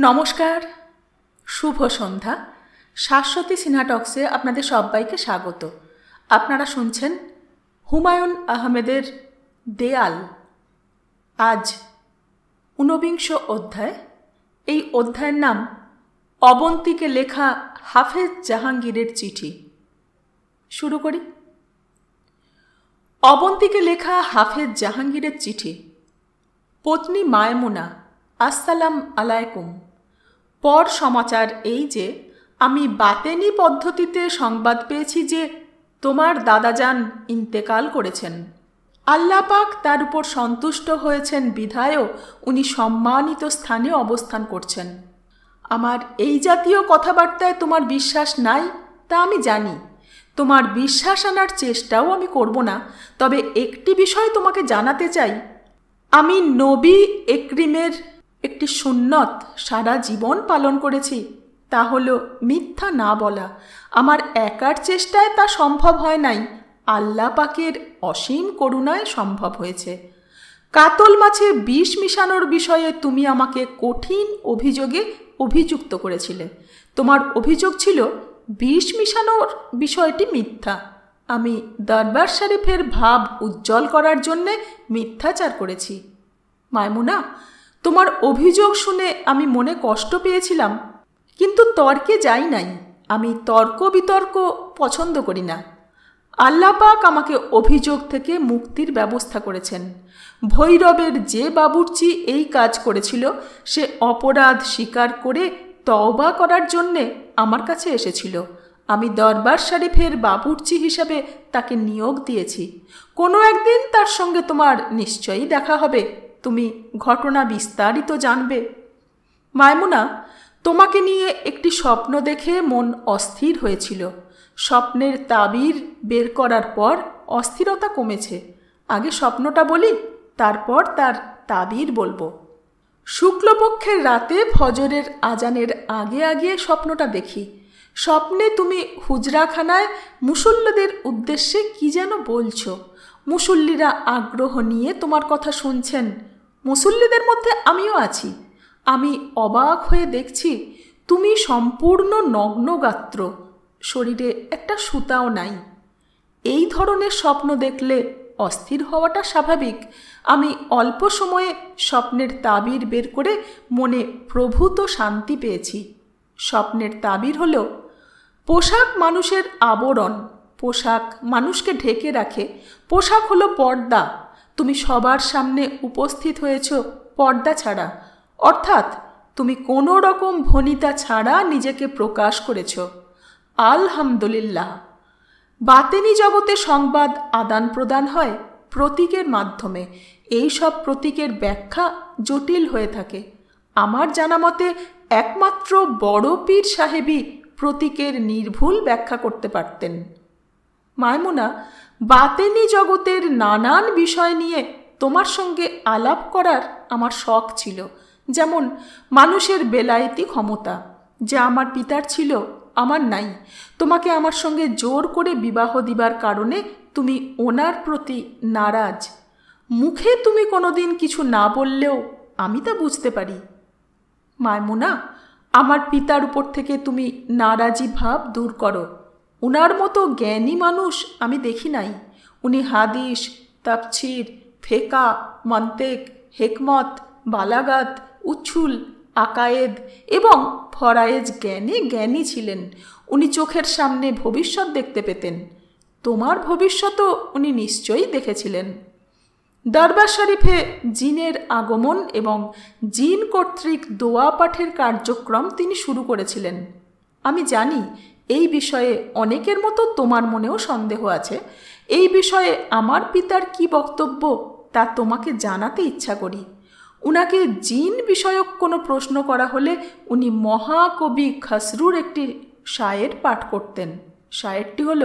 নমস্কার, শুভ সন্ধ্যা। শাশ্বতী সিনহা টক্সে আপনাদের সবাইকে স্বাগত। আপনারা শুনছেন হুমায়ুন আহমেদের দেয়াল। আজ ঊনবিংশ অধ্যায়। এই অধ্যায়ের নাম অবন্তীকে লেখা হাফেজ জাহাঙ্গীরের চিঠি। শুরু করি। অবন্তীকে লেখা হাফেজ জাহাঙ্গীরের চিঠি। পত্নী মায়মুনা, আসসালাম আলাইকুম। পর সমাচার এই যে আমি বাতেনি পদ্ধতিতে সংবাদ পেয়েছি যে তোমার দাদাজান ইন্তেকাল করেছেন। আল্লাহ পাক তার উপর সন্তুষ্ট হয়েছেন বিধায়ও উনি সম্মানিত স্থানে অবস্থান করছেন। আমার এই জাতীয় কথাবার্তায় তোমার বিশ্বাস নাই তা আমি জানি। তোমার বিশ্বাস আনার চেষ্টাও আমি করব না। তবে একটি বিষয় তোমাকে জানাতে চাই। আমি নবী একরিমের একটি সুন্নত সারা জীবন পালন করেছি, তা হলো মিথ্যা না বলা। আমার একার চেষ্টায় তা সম্ভব হয় নাই, আল্লাহ পাকের অসীম করুণায় সম্ভব হয়েছে। কাতল মাছে বিষ মিশানোর বিষয়ে তুমি আমাকে কঠিন অভিযোগে অভিযুক্ত করেছিলে। তোমার অভিযোগ ছিল বিষ মিশানোর বিষয়টি মিথ্যা। আমি দরবার শরীফের ভাব উজ্জ্বল করার জন্যে মিথ্যাচার করেছি। মায়মুনা, তোমার অভিযোগ শুনে আমি মনে কষ্ট পেয়েছিলাম, কিন্তু তর্কে যাই নাই। আমি তর্ক বিতর্ক পছন্দ করি না। আল্লাহ পাক আমাকে অভিযোগ থেকে মুক্তির ব্যবস্থা করেছেন। ভৈরবের যে বাবুর্চি এই কাজ করেছিল সে অপরাধ স্বীকার করে তওবা করার জন্যে আমার কাছে এসেছিল। আমি দরবার শরীফের বাবুর্চি হিসাবে তাকে নিয়োগ দিয়েছি। কোনো একদিন তার সঙ্গে তোমার নিশ্চয়ই দেখা হবে। তুমি ঘটনা বিস্তারিত জানবে। মায়মুনা, তোমাকে নিয়ে একটি স্বপ্ন দেখে মন অস্থির হয়েছিল। স্বপ্নের তাবির বের করার পর অস্থিরতা কমেছে। আগে স্বপ্নটা বলি, তারপর তার তাবির বলবো। শুক্লপক্ষের রাতে ফজরের আজানের আগে আগে স্বপ্নটা দেখি। স্বপ্নে তুমি হুজরাখানায় মুসল্লিদের উদ্দেশ্যে কি যেন বলছো। মুসল্লিরা আগ্রহ নিয়ে তোমার কথা শুনছেন। মুসল্লিদের মধ্যে আমিও আছি। আমি অবাক হয়ে দেখছি তুমি সম্পূর্ণ নগ্নগাত্র, শরীরে একটা সুতাও নাই। এই ধরনের স্বপ্ন দেখলে অস্থির হওয়াটা স্বাভাবিক। আমি অল্প সময়ে স্বপ্নের তাবির বের করে মনে প্রভূত শান্তি পেয়েছি। স্বপ্নের তাবির হলো, পোশাক মানুষের আবরণ, পোশাক মানুষকে ঢেকে রাখে। পোশাক হলো পর্দা। তুমি সবার সামনে উপস্থিত হয়েছ পর্দা ছাড়া, অর্থাৎ তুমি কোনো রকম ভনিতা ছাড়া নিজেকে প্রকাশ করেছ। আলহামদুলিল্লাহ। বাতেনি জগতে সংবাদ আদান প্রদান হয় প্রতীকের মাধ্যমে। এই সব প্রতীকের ব্যাখ্যা জটিল হয়ে থাকে। আমার জানা মতে একমাত্র বড় পীর সাহেবই প্রতীকের নির্ভুল ব্যাখ্যা করতে পারতেন। মায়মুনা, বাতেনি জগতের নানান বিষয় নিয়ে তোমার সঙ্গে আলাপ করার আমার শখ ছিল। যেমন মানুষের বেলায়েতি ক্ষমতা, যা আমার পিতার ছিল, আমার নাই। তোমাকে আমার সঙ্গে জোর করে বিবাহ দিবার কারণে তুমি ওনার প্রতি নারাজ। মুখে তুমি কোনোদিন কিছু না বললেও আমি তা বুঝতে পারি। মায়মুনা, আমার পিতার উপর থেকে তুমি নারাজি ভাব দূর করো। উনার মতো জ্ঞানী মানুষ আমি দেখি নাই। উনি হাদিস, তাফসীর, ফেকা, মন্তেক, হেকমত, বালাগাত, উছুল, আকায়েদ এবং ফরায়েজ জ্ঞানে জ্ঞানী ছিলেন। উনি চোখের সামনে ভবিষ্যৎ দেখতে পেতেন। তোমার ভবিষ্যতও উনি নিশ্চয়ই দেখেছিলেন। দরবার শরীফে জিনের আগমন এবং জিন কর্তৃক দোয়া পাঠের কার্যক্রম তিনি শুরু করেছিলেন। আমি জানি এই বিষয়ে অনেকের মতো তোমার মনেও সন্দেহ আছে। এই বিষয়ে আমার পিতার কি বক্তব্য তা তোমাকে জানাতে ইচ্ছা করি। উনাকে জিন বিষয়ক কোনো প্রশ্ন করা হলে উনি মহাকবি খসরুর একটি শায়ের পাঠ করতেন। শায়েরটি হল,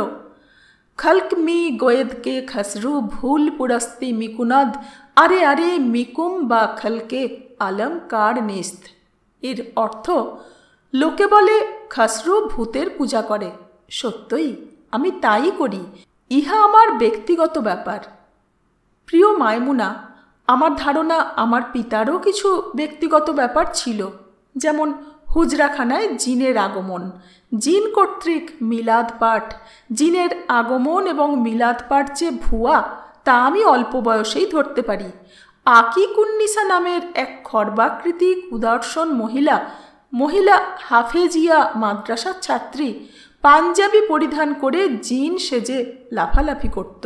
খলক মি গোয়েদ কে খসরু ভুল পুরস্তি মিকুনদ, আরে আরে মিকুম বা খলকে আলম কার নিস্ত। এর অর্থ, লোকে বলে খসরু ভূতের পূজা করে। সত্যই আমি তাই করি। ইহা আমার ব্যক্তিগত ব্যাপার। প্রিয় মায়মুনা, আমার ধারণা আমার পিতারও কিছু ব্যক্তিগত ব্যাপার ছিল। যেমন হুজরাখানায় জিনের আগমন, জিন কর্তৃক মিলাদ পাঠ। জিনের আগমন এবং মিলাদ পাঠ যে ভুয়া তা আমি অল্প বয়সেই ধরতে পারি। আকিকুন্নিসা নামের এক খর্বাকৃতি কুদর্শন মহিলা হাফেজিয়া মাদ্রাসার ছাত্রী পাঞ্জাবি পরিধান করে জিন সেজে লাফালাফি করত।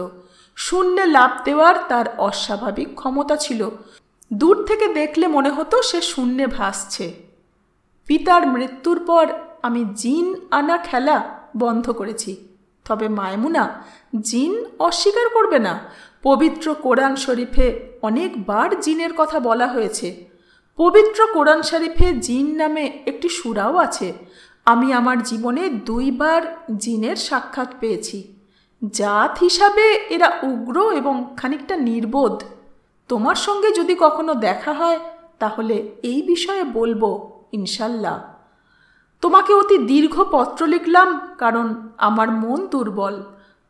শূন্যে লাফ দেওয়ার তার অস্বাভাবিক ক্ষমতা ছিল। দূর থেকে দেখলে মনে হতো সে শূন্যে ভাসছে। পিতার মৃত্যুর পর আমি জিন আনা খেলা বন্ধ করেছি। তবে মায়মুনা জিন অস্বীকার করবে না। পবিত্র কোরআন শরীফে অনেকবার জিনের কথা বলা হয়েছে। পবিত্র কোরআন শরীফে জিন নামে একটি সূরাও আছে। আমি আমার জীবনে 2 বার জিনের সাক্ষাৎ পেয়েছি। জাত হিসাবে এরা উগ্র এবং খানিকটা নির্বোধ। তোমার সঙ্গে যদি কখনো দেখা হয় তাহলে এই বিষয়ে বলবো ইনশাল্লাহ। তোমাকে অতি দীর্ঘ পত্র লিখলাম কারণ আমার মন দুর্বল।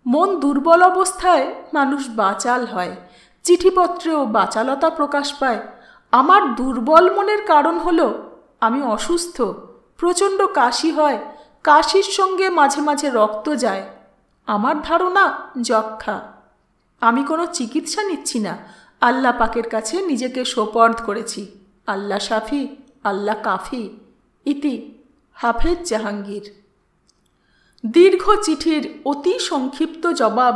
মন দুর্বল অবস্থায় মানুষ বাচাল হয়, চিঠিপত্রেও বাচালতা প্রকাশ পায়। আমার দুর্বল মনের কারণ হলো আমি অসুস্থ, প্রচণ্ড কাশি হয়, কাশির সঙ্গে মাঝে মাঝে রক্ত যায়। আমার ধারণা যক্ষ্মা। আমি কোনো চিকিৎসা নিচ্ছি না, আল্লাহ পাকের কাছে নিজেকে সোপর্দ করেছি। আল্লাহ শাফি, আল্লাহ কাফি। ইতি হাফেজ জাহাঙ্গীর। দীর্ঘ চিঠির অতি সংক্ষিপ্ত জবাব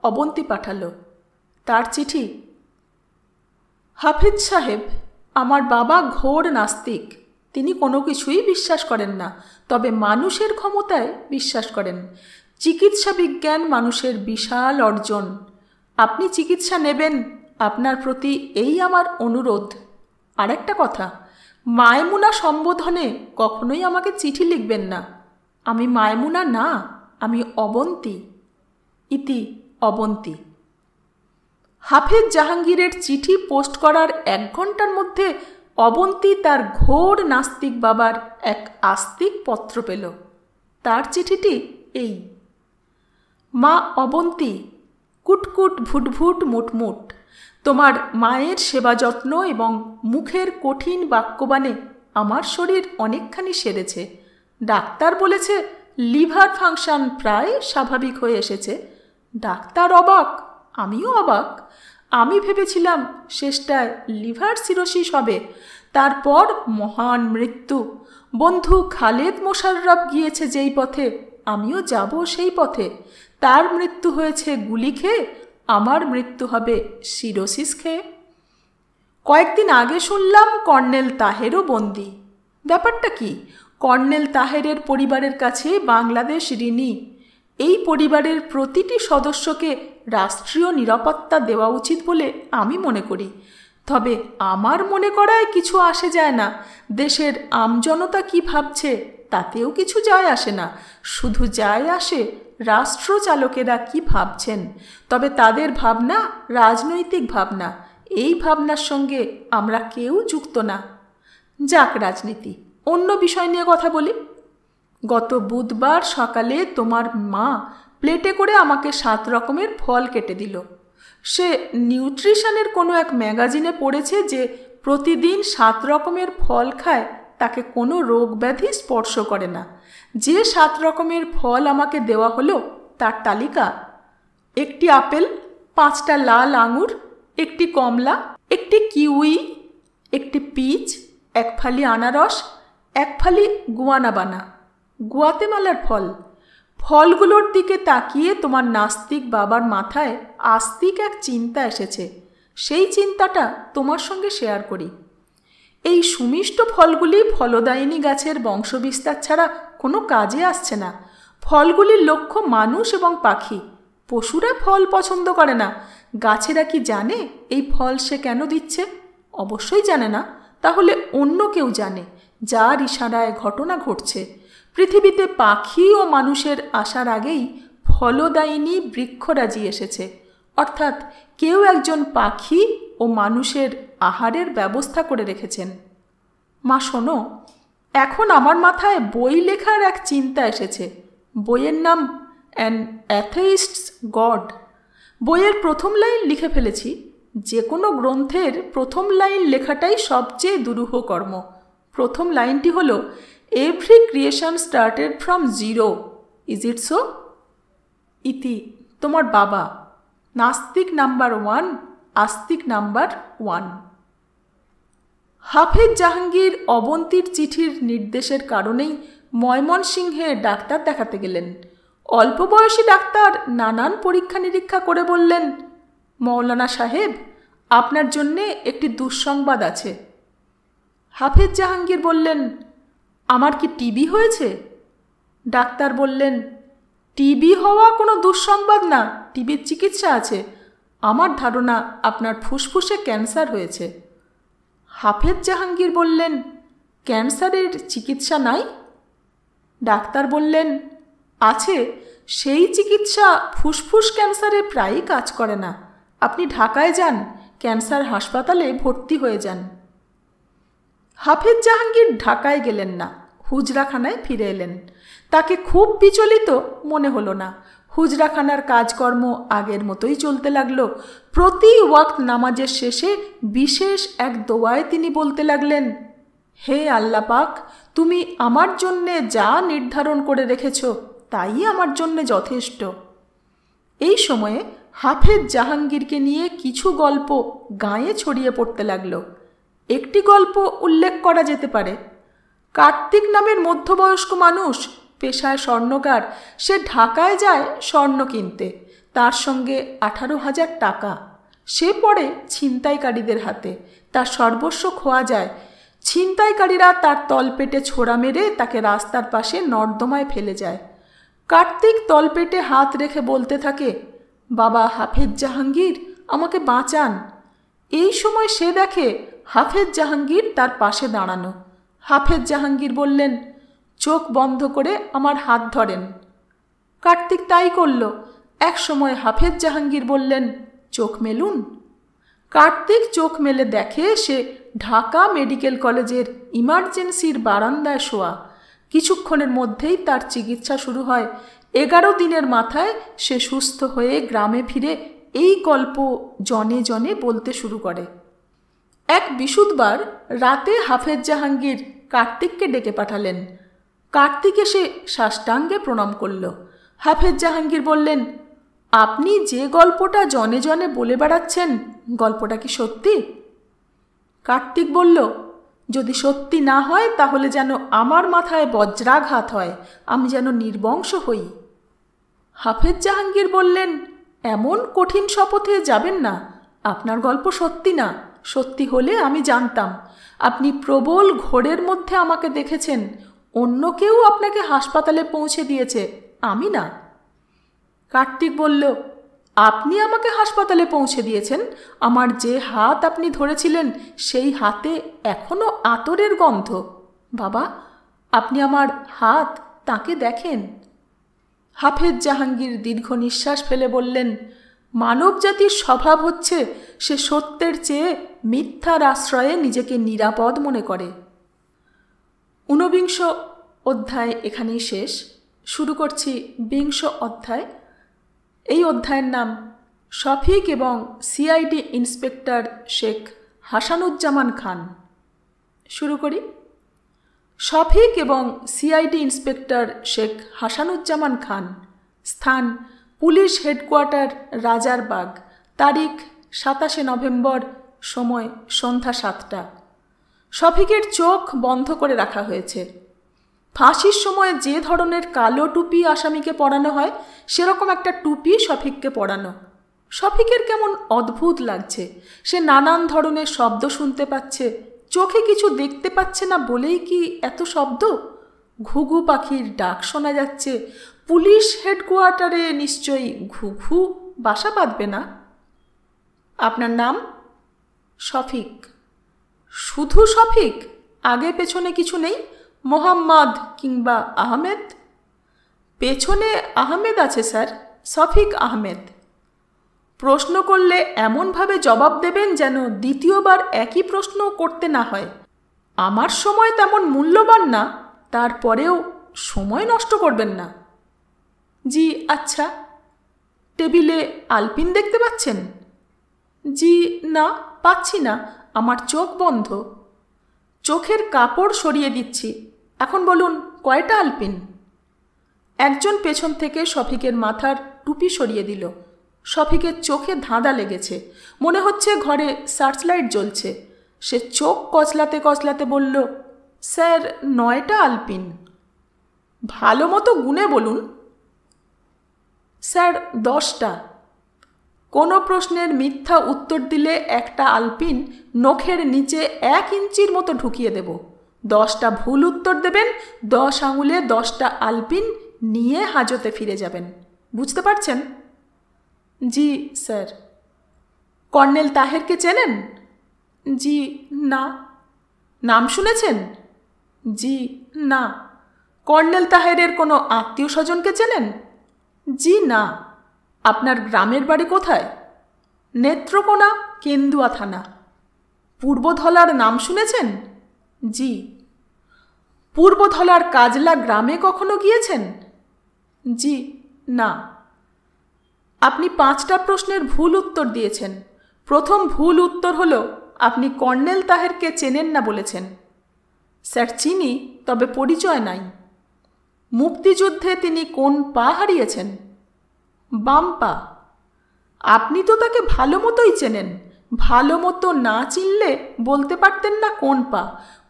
অবন্তী পাঠালো। তার চিঠি: হাফেজ সাহেব, আমার বাবা ঘোর নাস্তিক। তিনি কোনো কিছুই বিশ্বাস করেন না, তবে মানুষের ক্ষমতায় বিশ্বাস করেন। চিকিৎসা বিজ্ঞান মানুষের বিশাল অর্জন। আপনি চিকিৎসা নেবেন, আপনার প্রতি এই আমার অনুরোধ। আরেকটা কথা, মায়মুনা সম্বোধনে কখনোই আমাকে চিঠি লিখবেন না। আমি মায়মুনা না, আমি অবন্তী। ইতি অবন্তী। হাফেজ জাহাঙ্গীরের চিঠি পোস্ট করার 1 ঘন্টার মধ্যে অবন্তী তার ঘোর নাস্তিক বাবার এক আস্তিক পত্র পেল। তার চিঠিটি এই: মা অবন্তী, কুটকুট ভুটভুট মুটমুট। তোমার মায়ের সেবা যত্ন এবং মুখের কঠিন বাক্যবাণে আমার শরীর অনেকখানি সেরেছে। ডাক্তার বলেছে লিভার ফাংশন প্রায় স্বাভাবিক হয়ে এসেছে। ডাক্তার অবাক, আমিও অবাক। আমি ভেবেছিলাম শেষটায় লিভার সিরোসিস হবে, তারপর মহান মৃত্যু। বন্ধু খালেদ মোশাররফ গিয়েছে যেই পথে, আমিও যাব সেই পথে। তার মৃত্যু হয়েছে গুলি খেয়ে, আমার মৃত্যু হবে সিরোসিস খেয়ে। কয়েকদিন আগে শুনলাম কর্নেল তাহেরও বন্দী। ব্যাপারটা কি? কর্নেল তাহেরের পরিবারের কাছে বাংলাদেশ ঋণী। এই পরিবারের প্রতিটি সদস্যকে রাষ্ট্রীয় নিরাপত্তা দেওয়া উচিত বলে আমি মনে করি। তবে আমার মনে করায় কিছু আসে যায় না। দেশের আমজনতা কি ভাবছে তাতেও কিছু যায় আসে না। শুধু যায় আসে রাষ্ট্রচালকেরা কি ভাবছেন। তবে তাদের ভাবনা রাজনৈতিক ভাবনা। এই ভাবনার সঙ্গে আমরা কেউ যুক্ত না। যাক রাজনীতি, অন্য বিষয় নিয়ে কথা বলি। গত বুধবার সকালে তোমার মা প্লেটে করে আমাকে 7 রকমের ফল কেটে দিল। সে নিউট্রিশনের কোনো এক ম্যাগাজিনে পড়েছে যে প্রতিদিন 7 রকমের ফল খায় তাকে কোনো রোগ ব্যাধি স্পর্শ করে না। যে 7 রকমের ফল আমাকে দেওয়া হলো তার তালিকা: 1টি আপেল, 5টা লাল আঙুর, 1টি কমলা, 1টি কিউই, 1টি পিচ, 1 ফালি আনারস, 1 ফালি গুয়ানাবানা। গুয়াতেমালার ফল। ফলগুলোর দিকে তাকিয়ে তোমার নাস্তিক বাবার মাথায় আস্তিক এক চিন্তা এসেছে। সেই চিন্তাটা তোমার সঙ্গে শেয়ার করি। এই সুমিষ্ট ফলগুলি ফলদায়িনী গাছের বংশবিস্তার ছাড়া কোনো কাজে আসছে না। ফলগুলির লক্ষ্য মানুষ এবং পাখি। পশুরা ফল পছন্দ করে না। গাছেরা কি জানে এই ফল সে কেন দিচ্ছে? অবশ্যই জানে না। তাহলে অন্য কেউ জানে, যার ইশারায় ঘটনা ঘটছে। পৃথিবীতে পাখি ও মানুষের আসার আগেই ফলদায়িনী বৃক্ষরাজি এসেছে। অর্থাৎ কেউ একজন পাখি ও মানুষের আহারের ব্যবস্থা করে রেখেছেন। মা শোনো, এখন আমার মাথায় বই লেখার এক চিন্তা এসেছে। বইয়ের নাম অ্যান অ্যাথেইস্টস গড। বইয়ের প্রথম লাইন লিখে ফেলেছি। যে কোনো গ্রন্থের প্রথম লাইন লেখাটাই সবচেয়ে দুরূহ কর্ম। প্রথম লাইনটি হলো, every creation started from zero, is it so? ইতি, তোমার বাবা। নাস্তিক নাম্বার 1, আস্তিক নাম্বার 1। হাফেজ জাহাঙ্গীর অবন্তীর চিঠির নির্দেশের কারণেই ময়মনসিংহে ডাক্তার দেখাতে গেলেন। অল্প বয়সী ডাক্তার নানান পরীক্ষা নিরীক্ষা করে বললেন, মৌলানা সাহেব, আপনার জন্যে একটি দুঃসংবাদ আছে। হাফেজ জাহাঙ্গীর বললেন, আমার কি টিবি হয়েছে? ডাক্তার বললেন, টিবি হওয়া কোনো দুঃসংবাদ না, টিবির চিকিৎসা আছে। আমার ধারণা আপনার ফুসফুসে ক্যান্সার হয়েছে। হাফেজ জাহাঙ্গীর বললেন, ক্যান্সারের চিকিৎসা নাই? ডাক্তার বললেন, আছে, সেই চিকিৎসা ফুসফুস ক্যান্সারে প্রায়ই কাজ করে না। আপনি ঢাকায় যান, ক্যান্সার হাসপাতালে ভর্তি হয়ে যান। হাফেজ জাহাঙ্গীর ঢাকায় গেলেন না, হুজরাখানায় ফিরে এলেন। তাকে খুব বিচলিত মনে হলো না। হুজরাখানার কাজকর্ম আগের মতোই চলতে লাগলো। প্রতি ওয়াক্ত নামাজের শেষে বিশেষ এক দোয়ায় তিনি বলতে লাগলেন, হে আল্লাহ পাক, তুমি আমার জন্যে যা নির্ধারণ করে রেখেছ তাই আমার জন্যে যথেষ্ট। এই সময়ে হাফেজ জাহাঙ্গীরকে নিয়ে কিছু গল্প গাঁয়ে ছড়িয়ে পড়তে লাগলো। একটি গল্প উল্লেখ করা যেতে পারে। কার্তিক নামের মধ্যবয়স্ক মানুষ, পেশায় স্বর্ণকার, সে ঢাকায় যায় স্বর্ণ কিনতে। তার সঙ্গে 18,000 টাকা। সে পড়ে ছিনতাইকারীদের হাতে, তার সর্বস্ব খোয়া যায়। ছিনতাইকারীরা তার তলপেটে ছোড়া মেরে তাকে রাস্তার পাশে নর্দমায় ফেলে যায়। কার্তিক তলপেটে হাত রেখে বলতে থাকে, বাবা হাফেজ জাহাঙ্গীর, আমাকে বাঁচান। এই সময় সে দেখে হাফেজ জাহাঙ্গীর তার পাশে দাঁড়ানো। হাফেজ জাহাঙ্গীর বললেন, চোখ বন্ধ করে আমার হাত ধরেন। কার্তিক তাই করল। এক সময় হাফেজ জাহাঙ্গীর বললেন, চোখ মেলুন। কার্তিক চোখ মেলে দেখে সে ঢাকা মেডিকেল কলেজের ইমার্জেন্সির বারান্দায় শোয়া। কিছুক্ষণের মধ্যেই তার চিকিৎসা শুরু হয়। 11 দিনের মাথায় সে সুস্থ হয়ে গ্রামে ফিরে এই গল্প জনে জনে বলতে শুরু করে। এক বিশুদ্ধবার রাতে হাফেজ জাহাঙ্গীর কার্তিককে ডেকে পাঠালেন। কার্তিক এসে সাষ্টাঙ্গে প্রণাম করল। হাফেজ জাহাঙ্গীর বললেন, আপনি যে গল্পটা জনে জনে বলে বেড়াচ্ছেন, গল্পটা কি সত্যি? কার্তিক বলল, যদি সত্যি না হয় তাহলে যেন আমার মাথায় বজ্রাঘাত হয়, আমি যেন নির্বংশ হই। হাফেজ জাহাঙ্গীর বললেন, এমন কঠিন শপথে যাবেন না। আপনার গল্প সত্যি না। সত্যি হলে আমি জানতাম। আপনি প্রবল ঘোরের মধ্যে আমাকে দেখেছেন। অন্য কেউ আপনাকে হাসপাতালে পৌঁছে দিয়েছে, আমি না। কার্তিক বলল, আপনি আমাকে হাসপাতালে পৌঁছে দিয়েছেন? আমার যে হাত আপনি ধরেছিলেন সেই হাতে এখনো আতরের গন্ধ। বাবা, আপনি আমার হাত তাকে দেখেন? হাফেজ জাহাঙ্গীর দীর্ঘ নিঃশ্বাস ফেলে বললেন, মানব জাতির স্বভাব হচ্ছে সে সত্যের চেয়ে মিথ্যার আশ্রয়ে নিজেকে নিরাপদ মনে করে। 49 অধ্যায় এখানেই শেষ। শুরু করছি 20 অধ্যায়। এই অধ্যায়ের নাম শফিক এবং সিআইডি ইন্সপেক্টর শেখ হাসানুজ্জামান খান। শুরু করি। শফিক এবং সিআইডি ইন্সপেক্টর শেখ হাসানুজ্জামান খান। স্থান পুলিশ হেডকোয়ার্টার, রাজারবাগ। তারিখ 27 নভেম্বর। সময় সন্ধ্যা 7টা। শফিকের চোখ বন্ধ করে রাখা হয়েছে। ফাঁসির সময় যে ধরনের কালো টুপি আসামিকে পরানো হয় সেরকম একটা টুপি শফিককে পরানো। শফিকের কেমন অদ্ভুত লাগছে। সে নানান ধরনের শব্দ শুনতে পাচ্ছে। চোখে কিছু দেখতে পাচ্ছে না বলেই কি এত শব্দ? ঘুঘু পাখির ডাক শোনা যাচ্ছে। পুলিশ হেডকোয়ার্টারে নিশ্চয়ই ঘুঘু বাসা বাঁধবে না। আপনার নাম? শফিক। শুধু শফিক? আগে পেছনে কিছু নেই? মোহাম্মদ কিংবা আহমেদ? পেছনে আহমেদ আছে স্যার, শফিক আহমেদ। প্রশ্ন করলে এমনভাবে জবাব দেবেন যেন দ্বিতীয়বার একই প্রশ্ন করতে না হয়। আমার সময় তেমন মূল্যবান না, তারপরেও সময় নষ্ট করবেন না। জি আচ্ছা। টেবিলে আলপিন দেখতে পাচ্ছেন? জি না, পাচ্ছি না, আমার চোখ বন্ধ। চোখের কাপড় সরিয়ে দিচ্ছি। এখন বলুন, কয়টা আলপিন? একজন পেছন থেকে শফিকের মাথার টুপি সরিয়ে দিল। শফিকের চোখে ধাঁধা লেগেছে, মনে হচ্ছে ঘরে সার্চলাইট জ্বলছে। সে চোখ কচলাতে কচলাতে বলল, স্যার 9টা আলপিন। ভালো মতো গুনে বলুন। স্যার 10টা। কোনো প্রশ্নের মিথ্যা উত্তর দিলে একটা আলপিন নখের নিচে 1 ইঞ্চির মতো ঢুকিয়ে দেব। 10টা ভুল উত্তর দেবেন, 10 আঙুলে 10টা আলপিন নিয়ে হাজতে ফিরে যাবেন। বুঝতে পারছেন? জি স্যার। কর্নেল তাহেরকে চেনেন? জি না। নাম শুনেছেন? জি না। কর্নেল তাহেরের কোনো আত্মীয় স্বজনকে চেনেন? জি না। আপনার গ্রামের বাড়ি কোথায়? নেত্রকোনা, কেন্দুয়া থানা। পূর্বধলার নাম শুনেছেন? জি। পূর্বধলার কাজলা গ্রামে কখনো গিয়েছেন? জি না। আপনি 5টা প্রশ্নের ভুল উত্তর দিয়েছেন। প্রথম ভুল উত্তর হলো আপনি কর্নেল তাহেরকে চেনেন না বলেছেন। স্যার চিনি, তবে পরিচয় নাই। মুক্তিযুদ্ধে তিনি কোন পা হারিয়েছেন? বাম পা। আপনি তো তাকে ভালো মতোই চেনেন। ভালো মতো না চিনলে বলতে পারতেন না কোন পা।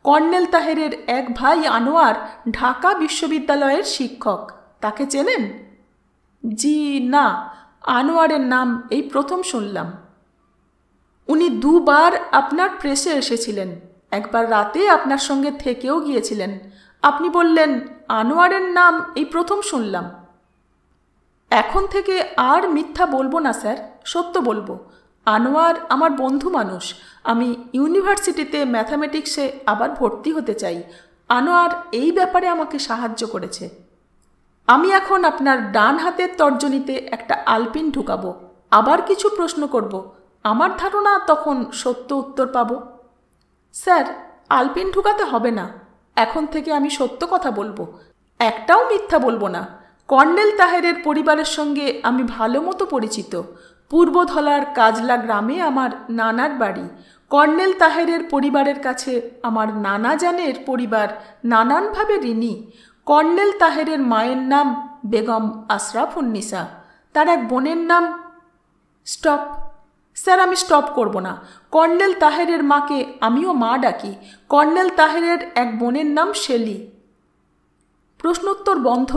কর্নেল তাহেরের এক ভাই আনোয়ার ঢাকা বিশ্ববিদ্যালয়ের শিক্ষক, তাকে চেনেন? জি না, আনোয়ারের নাম এই প্রথম শুনলাম। উনি 2বার আপনার প্রেসে এসেছিলেন। একবার রাতে আপনার সঙ্গে থেকেও গিয়েছিলেন। আপনি বললেন আনোয়ারের নাম এই প্রথম শুনলাম। এখন থেকে আর মিথ্যা বলবো না স্যার, সত্য বলবো। আনোয়ার আমার বন্ধু মানুষ। আমি ইউনিভার্সিটিতে ম্যাথামেটিক্সে আবার ভর্তি হতে চাই। আনোয়ার এই ব্যাপারে আমাকে সাহায্য করেছে। আমি এখন আপনার ডান হাতের তর্জনীতে একটা আলপিন ঢুকাবো, আবার কিছু প্রশ্ন করব। আমার ধারণা তখন সত্য উত্তর পাব। স্যার, আলপিন ঢুকাতে হবে না। এখন থেকে আমি সত্য কথা বলবো, একটাও মিথ্যা বলবো না। কর্নেল তাহেরের পরিবারের সঙ্গে আমি ভালো মতো পরিচিত। পূর্বধলার কাজলা গ্রামে আমার নানার বাড়ি। কর্নেল তাহেরের পরিবারের কাছে আমার নানা জানের পরিবার নানানভাবে ঋণী। কর্নেল তাহেরের মায়ের নাম বেগম আশরাফুন্নিসা, তার এক বোনের নাম... স্টপ স্যার, আমি স্টপ করব না। কর্নেল তাহেরের মাকে আমিও মা ডাকি। কর্নেল তাহেরের এক বোনের নাম শেলি। প্রশ্নোত্তর বন্ধ।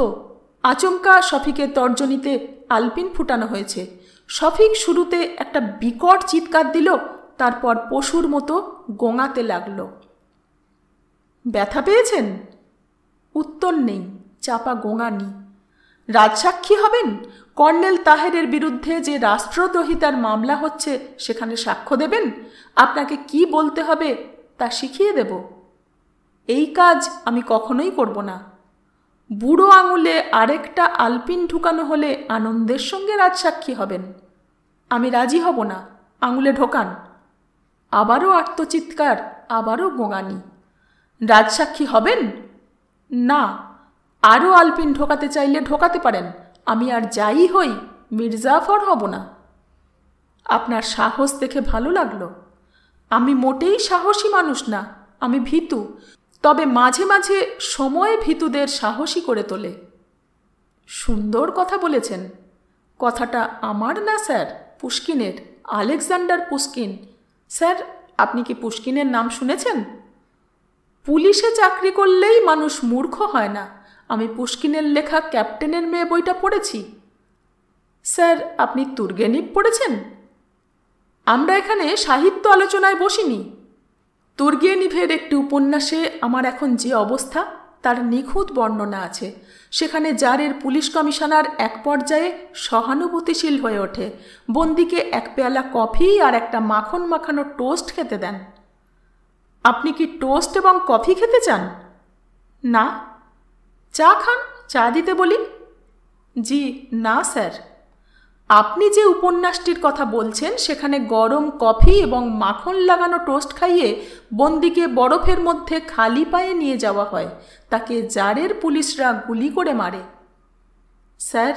আচমকা শফিকের তর্জনীতে আলপিন ফুটানো হয়েছে। শফিক শুরুতে একটা বিকট চিৎকার দিল, তারপর পশুর মতো গোঙাতে লাগল। ব্যথা পেয়েছেন? উত্তর নেই, চাপা গোঙানি। রাজসাক্ষী হবেন? কর্নেল তাহেরের বিরুদ্ধে যে রাষ্ট্রদ্রোহিতার মামলা হচ্ছে সেখানে সাক্ষ্য দেবেন? আপনাকে কি বলতে হবে তা শিখিয়ে দেব। এই কাজ আমি কখনোই করব না। বুড়ো আঙুলে আরেকটা আলপিন ঢুকানো হলে আনন্দের সঙ্গে রাজসাক্ষী হবেন। আমি রাজি হব না। আঙুলে ঢোকান। আবারও আর্তচিৎকার, আবারও গোঙানি। রাজসাক্ষী হবেন? না। আরও আলপিন ঢোকাতে চাইলে ঢোকাতে পারেন। আমি আর যাই হই মির্জাফর হব না। আপনার সাহস দেখে ভালো লাগলো। আমি মোটেই সাহসী মানুষ না, আমি ভীতু। তবে মাঝে মাঝে সময় ভীতুদের সাহসী করে তোলে। সুন্দর কথা বলেছেন। কথাটা আমার না স্যার, পুশকিনের, আলেকজান্ডার পুশকিন। স্যার, আপনি কি পুশকিনের নাম শুনেছেন? পুলিশে চাকরি করলেই মানুষ মূর্খ হয় না। আমি পুশকিনের লেখা ক্যাপ্টেনের মেয়ে বইটা পড়েছি। স্যার, আপনি তুর্গেনিভ পড়েছেন? আমরা এখানে সাহিত্য আলোচনায় বসিনি। তুর্গেনিভের একটি উপন্যাসে আমার এখন যে অবস্থা তার নিখুঁত বর্ণনা আছে। সেখানে জারের পুলিশ কমিশনার এক পর্যায়ে সহানুভূতিশীল হয়ে ওঠে, বন্দিকে এক পেয়ালা কফি আর একটা মাখন মাখানো টোস্ট খেতে দেন। আপনি কি টোস্ট এবং কফি খেতে চান? না। চা খান, চা দিতে বলি? জি না স্যার। আপনি যে উপন্যাসটির কথা বলছেন সেখানে গরম কফি এবং মাখন লাগানো টোস্ট খাইয়ে বন্দিকে বরফের মধ্যে খালি পায়ে নিয়ে যাওয়া হয়। তাকে জারের পুলিশরা গুলি করে মারে। স্যার,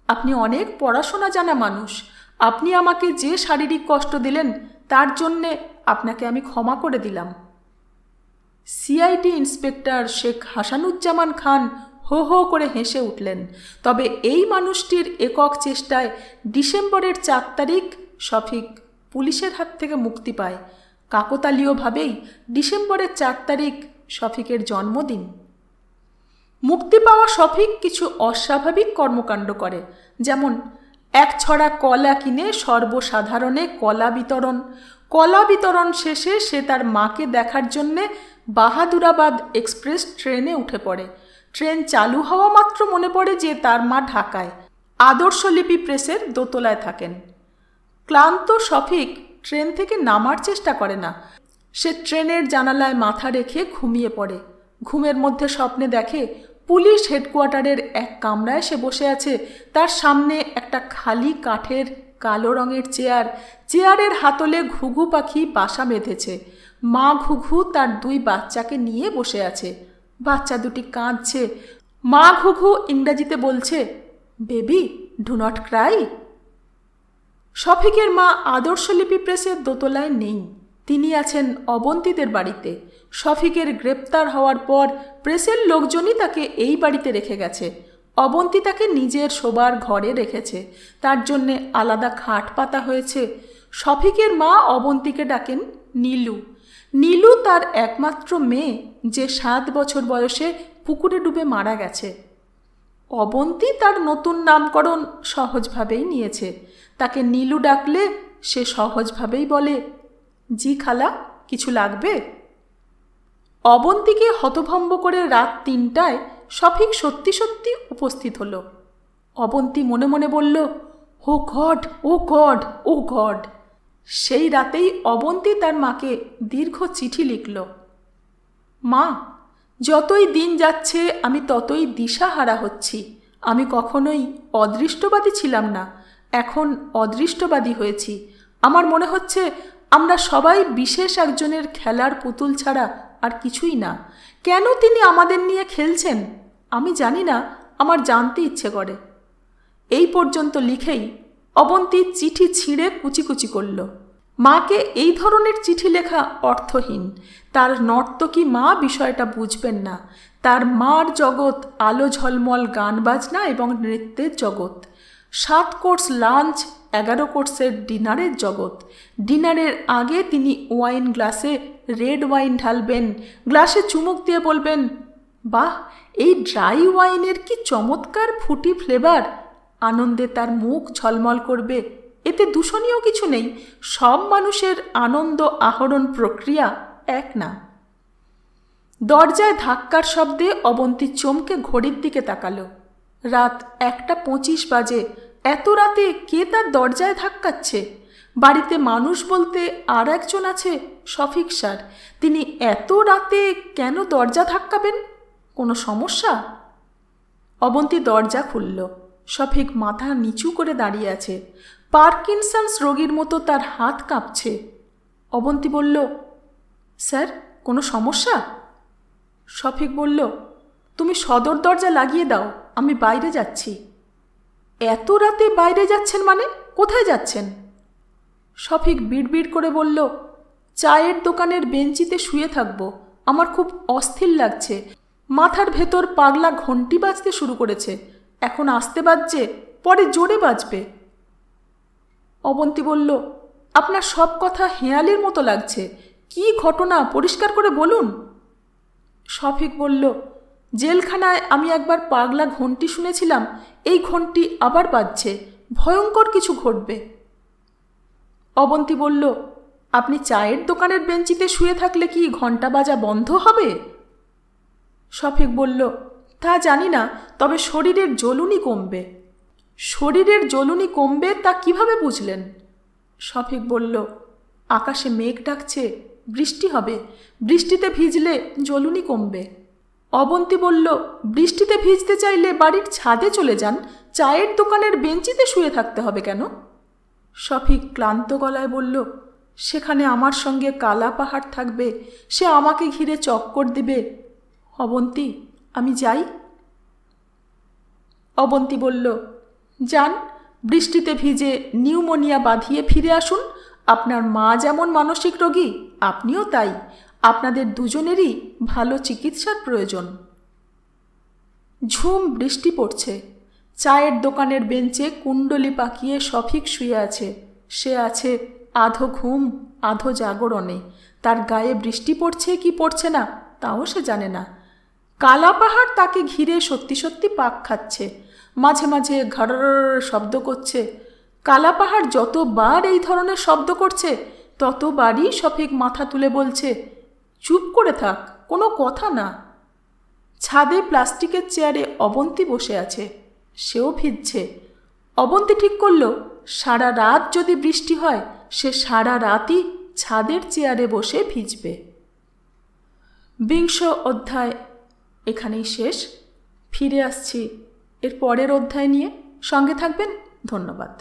আপনি অনেক পড়াশোনা জানা মানুষ। আপনি আমাকে যে শারীরিক কষ্ট দিলেন তার জন্যে আপনাকে আমি ক্ষমা করে দিলাম। সিআইডি ইন্সপেক্টর শেখ হাসানুজ্জামান খান হো হো করে হেসে উঠলেন। তবে এই মানুষটির একক চেষ্টায় ডিসেম্বরের 4 তারিখ শফিক পুলিশের হাত থেকে মুক্তি পায়। কাকতালীয়ভাবেই ডিসেম্বরের 4 তারিখ শফিকের জন্মদিন। মুক্তি পাওয়া শফিক কিছু অস্বাভাবিক কর্মকাণ্ড করে, যেমন এক ছড়া কলা কিনে সর্বসাধারণে কলা বিতরণ শেষে সে তার মাকে দেখার জন্যে বাহাদুরাবাদ এক্সপ্রেস ট্রেনে উঠে পড়ে। ট্রেন চালু হওয়া মাত্র মনে পড়ে যে তার মা ঢাকায় আদর্শলিপি প্রেসের দোতলায় থাকেন। ক্লান্ত শফিক ট্রেন থেকে নামার চেষ্টা করে না। সে ট্রেনের জানালায় মাথা রেখে ঘুমিয়ে পড়ে। ঘুমের মধ্যে স্বপ্নে দেখে পুলিশ হেডকোয়ার্টারের এক কামরায় সে বসে আছে। তার সামনে একটা খালি কাঠের কালো রঙের চেয়ারের হাতলে ঘুঘু পাখি বাসা বেঁধেছে। মা ঘুঘু তার 2 বাচ্চাকে নিয়ে বসে আছে। বাচ্চা দুটি কাঁদছে। মা ঘুঘু ইংরাজিতে বলছে, বেবি ডু নট ক্রাই। শফিকের মা আদর্শলিপি প্রেসের দোতলায় নেই, তিনি আছেন অবন্তীদের বাড়িতে। শফিকের গ্রেপ্তার হওয়ার পর প্রেসের লোকজনই তাকে এই বাড়িতে রেখে গেছে। অবন্তী তাকে নিজের শোবার ঘরে রেখেছে, তার জন্যে আলাদা খাট পাতা হয়েছে। শফিকের মা অবন্তীকে ডাকেন নীলু। নীলু তার একমাত্র মেয়ে, যে 7 বছর বয়সে পুকুরে ডুবে মারা গেছে। অবন্তী তার নতুন নামকরণ সহজভাবেই নিয়েছে। তাকে নীলু ডাকলে সে সহজভাবেই বলে, জি খালা, কিছু লাগবে? অবন্তীকে হতভম্ব করে রাত 3টায় শফিক সত্যি সত্যি উপস্থিত হল। অবন্তী মনে মনে বলল, ও গড, ও গড, ও গড। সেই রাতেই অবন্তী তার মাকে দীর্ঘ চিঠি লিখল। মা, যতই দিন যাচ্ছে আমি ততই দিশাহারা হচ্ছি। আমি কখনোই অদৃষ্টবাদী ছিলাম না, এখন অদৃষ্টবাদী হয়েছি। আমার মনে হচ্ছে আমরা সবাই বিশেষ একজনের খেলার পুতুল ছাড়া আর কিছুই না। কেন তিনি আমাদের নিয়ে খেলছেন আমি জানি না, আমার জানতে ইচ্ছে করে। এই পর্যন্ত লিখেই অবন্তী চিঠি ছিঁড়ে কুচি কুচি করল। মাকে এই ধরনের চিঠি লেখা অর্থহীন। তার নর্তকী মা বিষয়টা বুঝবেন না। তার মার জগৎ আলো ঝলমল গান বাজনা এবং নৃত্যের জগৎ। 7 কোর্স লাঞ্চ, 11 কোর্সের ডিনারের জগৎ। ডিনারের আগে তিনি ওয়াইন গ্লাসে রেড ওয়াইন ঢালবেন, গ্লাসে চুমুক দিয়ে বলবেন, বাহ, এই ড্রাই ওয়াইনের কি চমৎকার ফুটি ফ্লেভার। আনন্দে তার মুখ ঝলমল করবে। এতে দূষণীয় কিছু নেই। সব মানুষের আনন্দ আহরণ প্রক্রিয়া এক না। দরজায় ধাক্কার শব্দে অবন্তী চমকে ঘড়ির দিকে তাকালো। রাত 1:25 বাজে। এত রাতে কে তার দরজায় ধাক্কাচ্ছে? বাড়িতে মানুষ বলতে আর একজন আছে, শফিক স্যার। তিনি এত রাতে কেন দরজা ধাক্কাবেন? কোনো সমস্যা? অবন্তী দরজা খুলল। শফিক মাথা নিচু করে দাঁড়িয়ে আছে। পার্কিনসন্স রোগীর মতো তার হাত কাঁপছে। অবন্তী বলল, স্যার, কোনো সমস্যা? শফিক বলল, তুমি সদর দরজা লাগিয়ে দাও, আমি বাইরে যাচ্ছি। এত রাতে বাইরে যাচ্ছেন মানে? কোথায় যাচ্ছেন? শফিক বিড়বিড় করে বলল, চায়ের দোকানের বেঞ্চিতে শুয়ে থাকবো। আমার খুব অস্থির লাগছে। মাথার ভেতর পাগলা ঘন্টি বাজতে শুরু করেছে। এখন আস্তে বাজছে, পরে জোরে বাজবে। অবন্তী বলল, আপনার সব কথা হেঁয়ালির মতো লাগছে। কি ঘটনা পরিষ্কার করে বলুন। শফিক বলল, জেলখানায় আমি একবার পাগলা ঘন্টি শুনেছিলাম। এই ঘন্টি আবার বাজছে। ভয়ঙ্কর কিছু ঘটবে। অবন্তী বলল, আপনি চায়ের দোকানের বেঞ্চিতে শুয়ে থাকলে কি ঘন্টা বাজা বন্ধ হবে? শফিক বলল, তা জানি না, তবে শরীরের জ্বলুনি কমবে। শরীরের জ্বলুনি কমবে তা কিভাবে বুঝলেন? শফিক বলল, আকাশে মেঘ ডাকছে, বৃষ্টি হবে। বৃষ্টিতে ভিজলে জ্বলুনি কমবে। অবন্তী বলল, বৃষ্টিতে ভিজতে চাইলে বাড়ির ছাদে চলে যান। চায়ের দোকানের বেঞ্চিতে শুয়ে থাকতে হবে কেন? শফিক ক্লান্ত গলায় বলল, সেখানে আমার সঙ্গে কালা পাহাড় থাকবে। সে আমাকে ঘিরে চক্কর দেবে। অবন্তী, আমি যাই? অবন্তী বলল, যান, বৃষ্টিতে ভিজে নিউমোনিয়া বাঁধিয়ে ফিরে আসুন। আপনার মা যেমন মানসিক রোগী, আপনিও তাই। আপনাদের দুজনেরই ভালো চিকিৎসার প্রয়োজন। ঝুম বৃষ্টি পড়ছে। চায়ের দোকানের বেঞ্চে কুণ্ডলি পাকিয়ে শফিক শুয়ে আছে। সে আছে আধো ঘুম আধো জাগরণে। তার গায়ে বৃষ্টি পড়ছে কি পড়ছে না তাও সে জানে না। কালা পাহাড় তাকে ঘিরে সত্যি সত্যি পাক খাচ্ছে, মাঝে মাঝে ঘড় শব্দ করছে। কালা পাহাড় যতবার এই ধরনের শব্দ করছে ততবারই শফিক মাথা তুলে বলছে, চুপ করে থাক, কোনো কথা না। ছাদে প্লাস্টিকের চেয়ারে অবন্তী বসে আছে, সেও ভিজছে। অবন্তী ঠিক করল সারা রাত যদি বৃষ্টি হয় সে সারা রাতই ছাদের চেয়ারে বসে ভিজবে। 20 অধ্যায় এখানেই শেষ। ফিরে আসছি এর পরের অধ্যায় নিয়ে। সঙ্গে থাকবেন। ধন্যবাদ।